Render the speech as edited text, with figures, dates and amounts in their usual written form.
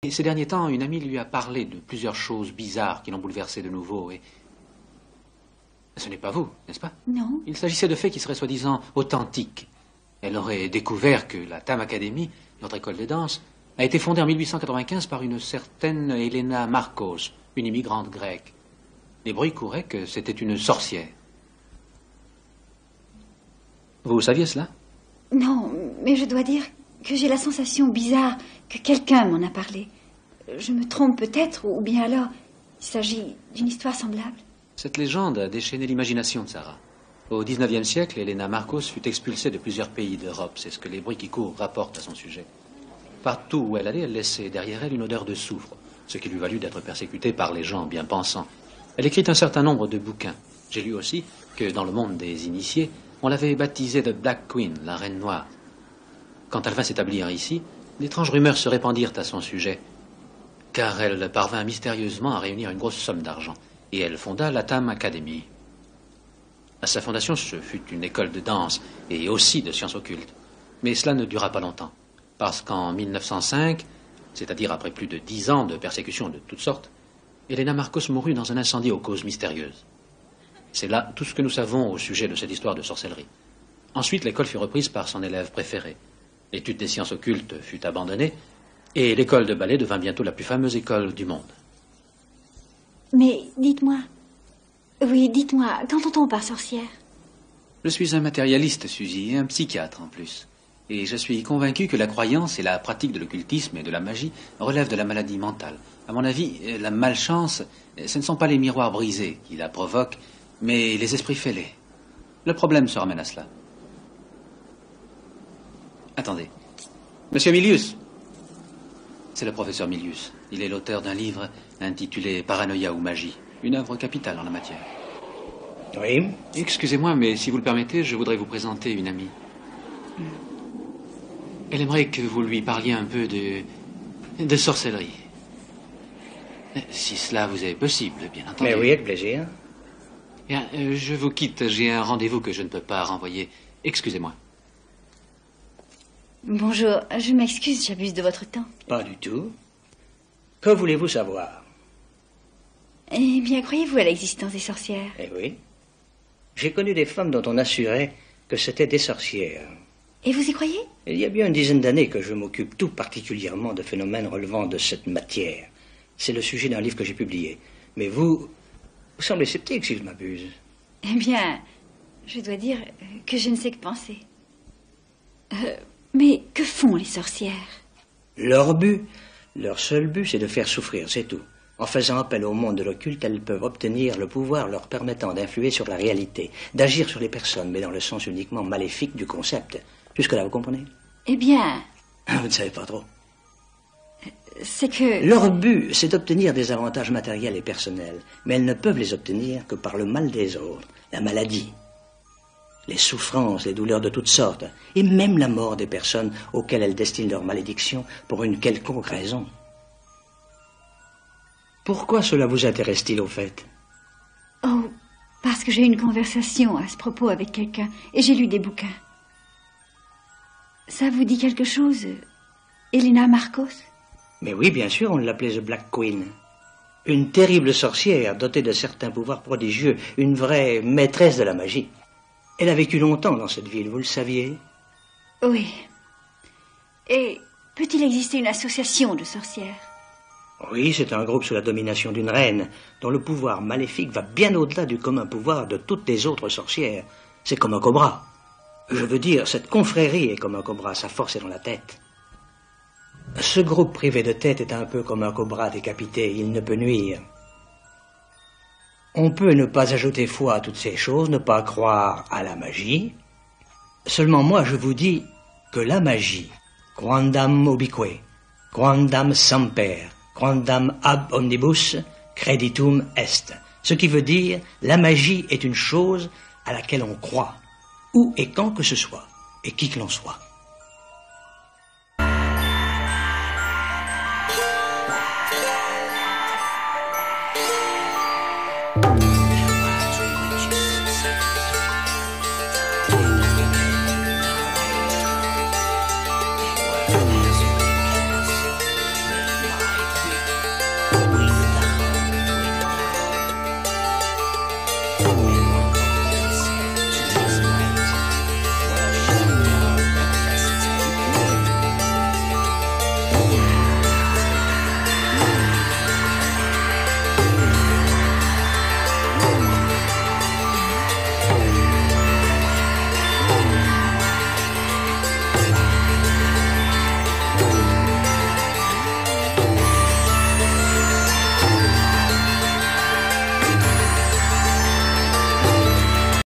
Et ces derniers temps, une amie lui a parlé de plusieurs choses bizarres qui l'ont bouleversé de nouveau, et... Ce n'est pas vous, n'est-ce pas? Non. Il s'agissait de faits qui seraient soi-disant authentiques. Elle aurait découvert que la Tam Academy, notre école de danse, a été fondée en 1895 par une certaine Elena Markos, une immigrante grecque. Les bruits couraient que c'était une sorcière. Vous saviez cela? Non, mais je dois dire que j'ai la sensation bizarre que quelqu'un m'en a parlé. Je me trompe peut-être, ou bien alors il s'agit d'une histoire semblable. Cette légende a déchaîné l'imagination de Sarah. Au XIXe siècle, Elena Markos fut expulsée de plusieurs pays d'Europe. C'est ce que les bruits qui courent rapportent à son sujet. Partout où elle allait, elle laissait derrière elle une odeur de soufre, ce qui lui valut d'être persécutée par les gens bien pensants. Elle écrit un certain nombre de bouquins. J'ai lu aussi que dans le monde des initiés, on l'avait baptisée de Black Queen, la reine noire. Quand elle vint s'établir ici, d'étranges rumeurs se répandirent à son sujet, car elle parvint mystérieusement à réunir une grosse somme d'argent, et elle fonda la Tam Academy. À sa fondation, ce fut une école de danse et aussi de sciences occultes. Mais cela ne dura pas longtemps, parce qu'en 1905, c'est-à-dire après plus de 10 ans de persécutions de toutes sortes, Elena Markos mourut dans un incendie aux causes mystérieuses. C'est là tout ce que nous savons au sujet de cette histoire de sorcellerie. Ensuite, l'école fut reprise par son élève préféré. L'étude des sciences occultes fut abandonnée, et l'école de ballet devint bientôt la plus fameuse école du monde. Mais dites-moi, qu'entend-on par sorcière? Je suis un matérialiste, Suzy, et un psychiatre en plus. Et je suis convaincu que la croyance et la pratique de l'occultisme et de la magie relèvent de la maladie mentale. À mon avis, la malchance, ce ne sont pas les miroirs brisés qui la provoquent, mais les esprits fêlés. Le problème se ramène à cela. Attendez. Monsieur Milius. C'est le professeur Milius. Il est l'auteur d'un livre intitulé Paranoïa ou magie. Une œuvre capitale en la matière. Oui. Excusez-moi, mais si vous le permettez, je voudrais vous présenter une amie. Elle aimerait que vous lui parliez un peu de sorcellerie. Si cela vous est possible, bien entendu. Mais oui, avec plaisir. Bien, je vous quitte. J'ai un rendez-vous que je ne peux pas renvoyer. Excusez-moi. Bonjour, je m'excuse, j'abuse de votre temps. Pas du tout. Que voulez-vous savoir? Eh bien, croyez-vous à l'existence des sorcières? Eh oui. J'ai connu des femmes dont on assurait que c'étaient des sorcières. Et vous y croyez? Il y a bien une dizaine d'années que je m'occupe tout particulièrement de phénomènes relevant de cette matière. C'est le sujet d'un livre que j'ai publié. Mais vous semblez sceptique, si je m'abuse. Eh bien, je dois dire que je ne sais que penser. Mais que font les sorcières? Leur seul but, c'est de faire souffrir, c'est tout. En faisant appel au monde de l'occulte, elles peuvent obtenir le pouvoir leur permettant d'influer sur la réalité, d'agir sur les personnes, mais dans le sens uniquement maléfique du concept. Jusque-là, vous comprenez? Eh bien... Vous ne savez pas trop. C'est que... Leur but, c'est d'obtenir des avantages matériels et personnels, mais elles ne peuvent les obtenir que par le mal des autres, la maladie, les souffrances, les douleurs de toutes sortes, et même la mort des personnes auxquelles elles destinent leur malédiction pour une quelconque raison. Pourquoi cela vous intéresse-t-il au fait? Oh, parce que j'ai eu une conversation à ce propos avec quelqu'un, et j'ai lu des bouquins. Ça vous dit quelque chose, Elena Markos? Mais oui, bien sûr, on l'appelait The Black Queen. Une terrible sorcière dotée de certains pouvoirs prodigieux, une vraie maîtresse de la magie. Elle a vécu longtemps dans cette ville, vous le saviez? Oui. Et peut-il exister une association de sorcières? Oui, c'est un groupe sous la domination d'une reine, dont le pouvoir maléfique va bien au-delà du commun pouvoir de toutes les autres sorcières. C'est comme un cobra. Je veux dire, cette confrérie est comme un cobra, sa force est dans la tête. Ce groupe privé de tête est un peu comme un cobra décapité, il ne peut nuire. On peut ne pas ajouter foi à toutes ces choses, ne pas croire à la magie. Seulement moi, je vous dis que la magie, quandam ubique, quandam semper, quandam ab omnibus, creditum est. Ce qui veut dire, la magie est une chose à laquelle on croit, où et quand que ce soit, et qui que l'on soit.